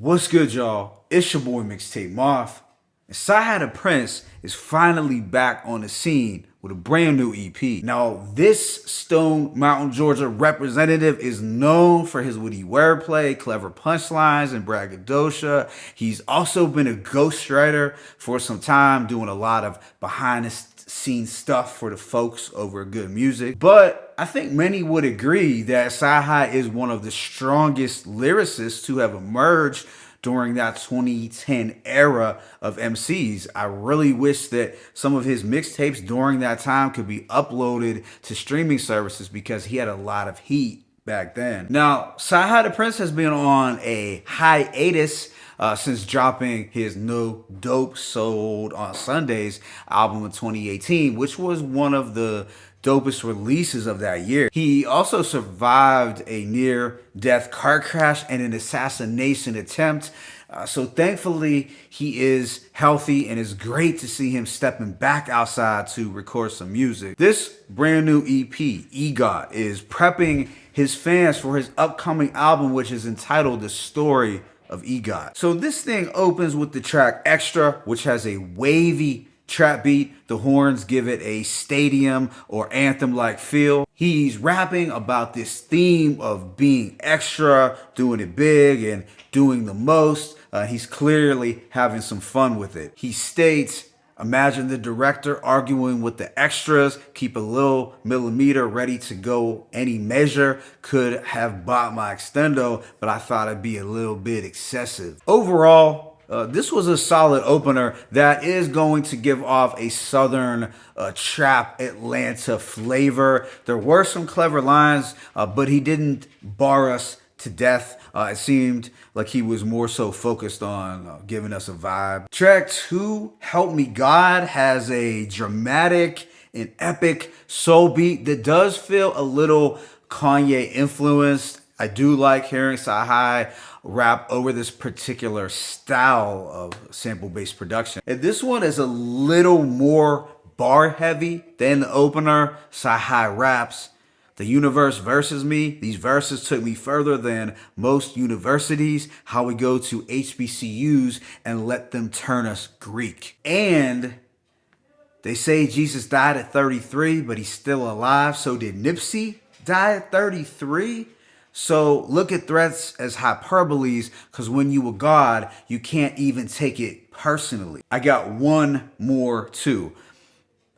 What's good, y'all? It's your boy Mixtape Moth. And Cyhi The Prynce is finally back on the scene with a brand new EP. Now, this Stone Mountain, Georgia representative is known for his witty wordplay, clever punchlines, and braggadocio. He's also been a ghostwriter for some time, doing a lot of behind the scenes stuff for the folks over at Good Music. But I think many would agree that Cyhi is one of the strongest lyricists to have emerged during that 2010 era of MCs. I really wish that some of his mixtapes during that time could be uploaded to streaming services because he had a lot of heat back then. Now, Cyhi The Prynce has been on a hiatus since dropping his No Dope Sold on Sundays album in 2018, which was one of the dopest releases of that year. He also survived a near-death car crash and an assassination attempt. So thankfully, he is healthy, and it's great to see him stepping back outside to record some music. This brand new EP, EGOT, is prepping his fans for his upcoming album, which is entitled The Story of EGOT. So this thing opens with the track Extra, which has a wavy trap beat. The horns give it a stadium or anthem-like feel. He's rapping about this theme of being extra, doing it big, and doing the most. He's clearly having some fun with it. He states, imagine the director arguing with the extras, keep a little millimeter ready to go any measure. Could have bought my extendo, but I thought it'd be a little bit excessive. Overall, this was a solid opener that is going to give off a southern trap Atlanta flavor. There were some clever lines, but he didn't bar us to death. It seemed like he was more so focused on giving us a vibe. Track 2, Help Me God, has a dramatic and epic soul beat that does feel a little Kanye influenced. I do like hearing Cyhi rap over this particular style of sample-based production. And this one is a little more bar heavy than the opener. Cyhi raps, "The universe versus me. These verses took me further than most universities. How we go to HBCUs and let them turn us Greek." And they say Jesus died at 33, but he's still alive. So did Nipsey die at 33? So look at threats as hyperboles, because when you a god, you can't even take it personally. I got one more too.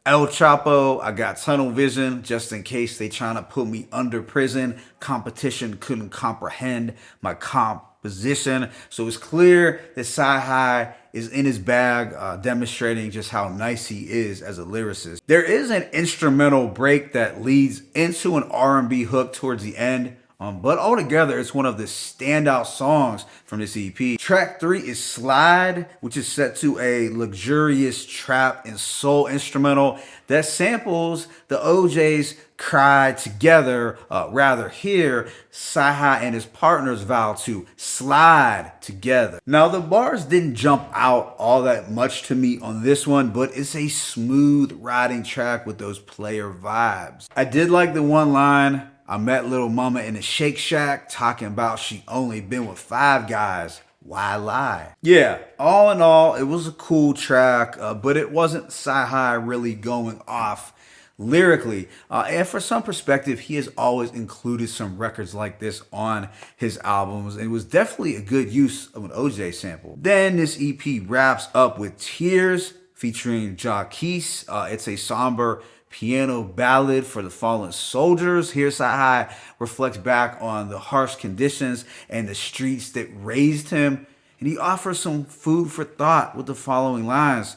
El Chapo, I got tunnel vision just in case they trying to put me under prison. Competition couldn't comprehend my composition. So it's clear that Cyhi is in his bag, demonstrating just how nice he is as a lyricist. There is an instrumental break that leads into an R&B hook towards the end. But altogether, it's one of the standout songs from this EP. Track 3 is Slide, which is set to a luxurious trap and soul instrumental that samples the OJ's Cry Together. Rather here, Cyhi and his partners vow to slide together. Now, the bars didn't jump out all that much to me on this one, but it's a smooth riding track with those player vibes. I did like the one line, I met Little Mama in a Shake Shack talking about she only been with 5 guys. Why lie? Yeah, all in all, it was a cool track, but it wasn't Cyhi really going off lyrically. And for some perspective, he has always included some records like this on his albums. It was definitely a good use of an OJ sample. Then this EP wraps up with Tears featuring Jacquees. It's a somber piano ballad for the fallen soldiers. Here, Cyhi reflects back on the harsh conditions and the streets that raised him, and he offers some food for thought with the following lines.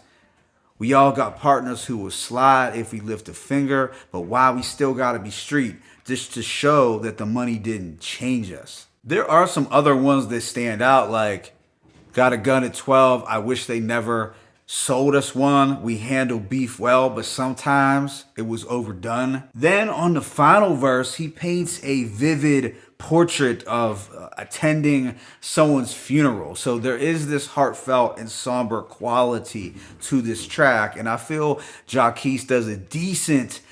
We all got partners who will slide if we lift a finger, but why we still gotta be street, just to show that the money didn't change us. There are some other ones that stand out, like got a gun at 12, I wish they never sold us one. We handle beef well, but sometimes it was overdone. Then on the final verse, he paints a vivid portrait of attending someone's funeral. So there is this heartfelt and somber quality to this track. And I feel Jacquees does a decent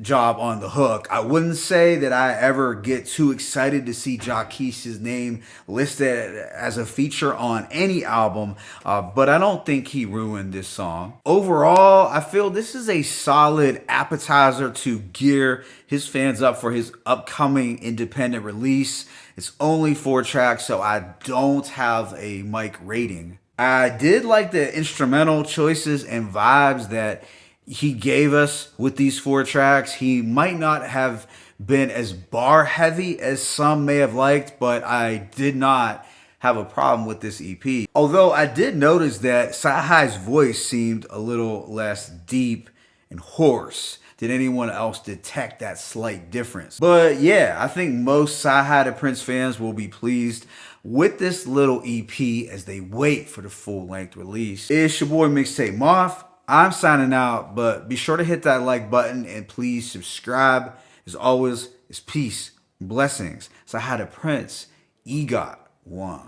job on the hook. I wouldn't say that I ever get too excited to see Jacquise's name listed as a feature on any album, but I don't think he ruined this song. Overall, I feel this is a solid appetizer to gear his fans up for his upcoming independent release. It's only 4 tracks, so I don't have a mic rating. I did like the instrumental choices and vibes that he gave us with these 4 tracks. He might not have been as bar heavy as some may have liked, but I did not have a problem with this EP. Although I did notice that Cyhi's voice seemed a little less deep and hoarse. Did anyone else detect that slight difference? But yeah, I think most Cyhi The Prynce fans will be pleased with this little EP as they wait for the full-length release. It's your boy Mixtape Moth. I'm signing out, but be sure to hit that like button and please subscribe. As always, it's peace, blessings. Cyhi The Prynce, EGOT 1.